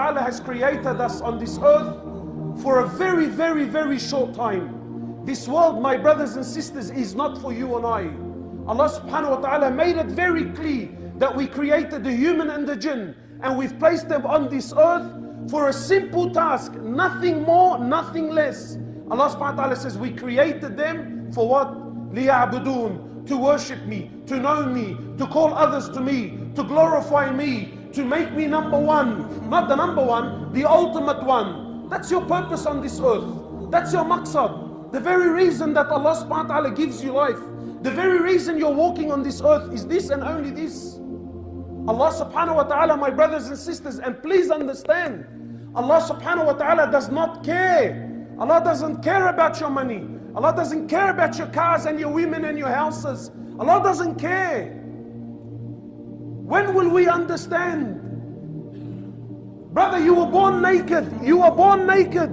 ta'ala has created us on this earth for a very, very, very short time. This world, my brothers and sisters, is not for you and I. Allah subhanahu wa ta'ala made it very clear that we created the human and the jinn, and we've placed them on this earth for a simple task, nothing more, nothing less. Allah subhanahu wa ta'ala says we created them for what? لِيَعْبُدُونَ, to worship me, to know me, to call others to me, to glorify me, to make me number one. Not the number one, the ultimate one. That's your purpose on this earth. That's your maqsad. The very reason that Allah subhanahu wa ta'ala gives you life, the very reason you're walking on this earth is this and only this. Allah subhanahu wa ta'ala, my brothers and sisters, and please understand, Allah subhanahu wa ta'ala does not care. Allah doesn't care about your money. Allah doesn't care about your cars and your women and your houses. Allah doesn't care. When will we understand? Brother, you were born naked. You were born naked.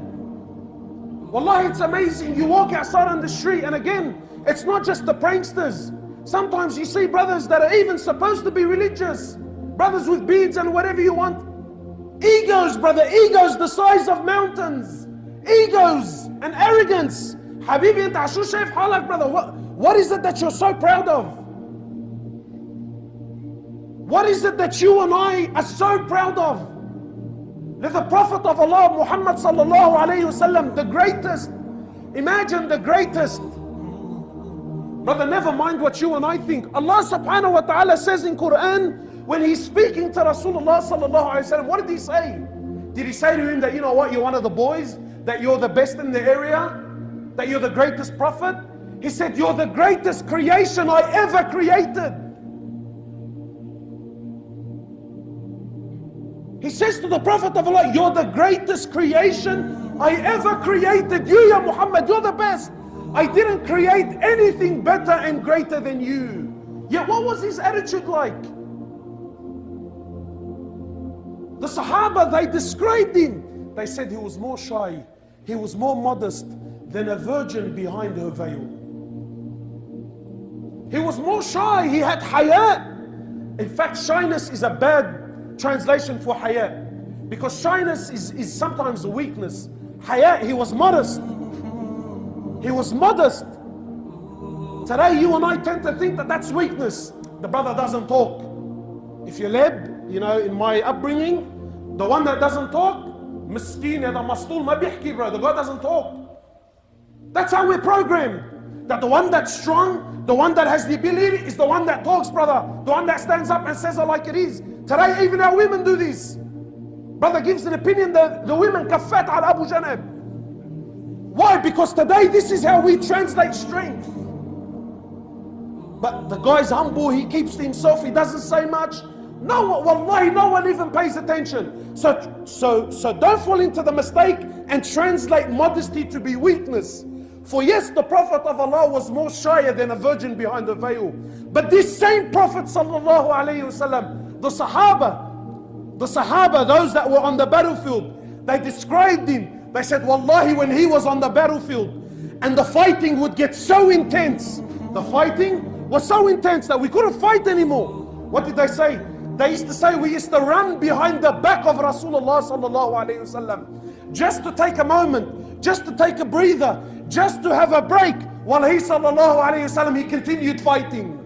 Wallahi, it's amazing. You walk outside on the street, and again, it's not just the pranksters. Sometimes you see brothers that are even supposed to be religious. Brothers with beards and whatever you want. Egos, brother, egos the size of mountains. Egos and arrogance. Habibi, anta ashu shaif halak, brother. What is it that you're so proud of? What is it that you and I are so proud of? That the Prophet of Allah, Muhammad sallallahu alayhi wasallam, the greatest. Imagine the greatest. Brother, never mind what you and I think. Allah subhanahu wa ta'ala says in Quran, when he's speaking to Rasulullah sallallahu alayhi wasallam, what did he say? Did he say to him that, you know what, you're one of the boys? That you're the best in the area? That you're the greatest prophet? He said, you're the greatest creation I ever created. He says to the Prophet of Allah, you're the greatest creation I ever created. You, Ya Muhammad, you're the best. I didn't create anything better and greater than you. Yet what was his attitude like? The Sahaba, they described him. They said he was more shy. He was more modest than a virgin behind her veil. He was more shy. He had haya. In fact, shyness is a bad translation for haya, because shyness is sometimes a weakness. Haya, he was modest. He was modest. Today you and I tend to think that that's weakness. The brother doesn't talk. If you're led, you know, in my upbringing, the one that doesn't talk, miskeen, hada mastul ma bihki, bro. The guy doesn't talk. That's how we're programmed. That the one that's strong, the one that has the ability, is the one that talks, brother. The one that stands up and says it like it is. Today even our women do this. Brother gives an opinion that the women kaffat al Abu Janab. Why? Because today this is how we translate strength. But the guy's humble, he keeps to himself, he doesn't say much. No, wallahi, no one even pays attention. So don't fall into the mistake and translate modesty to be weakness. For yes, the Prophet of Allah was more shyer than a virgin behind a veil. But this same Prophet sallallahu alayhi wasallam, the Sahaba, those that were on the battlefield, they described him. They said, wallahi, when he was on the battlefield and the fighting would get so intense, the fighting was so intense that we couldn't fight anymore. What did they say? They used to say, we used to run behind the back of Rasulullah sallallahu alayhi wasallam, just to take a moment, just to take a breather, just to have a break, while he sallallahu alayhi wasallam, he continued fighting.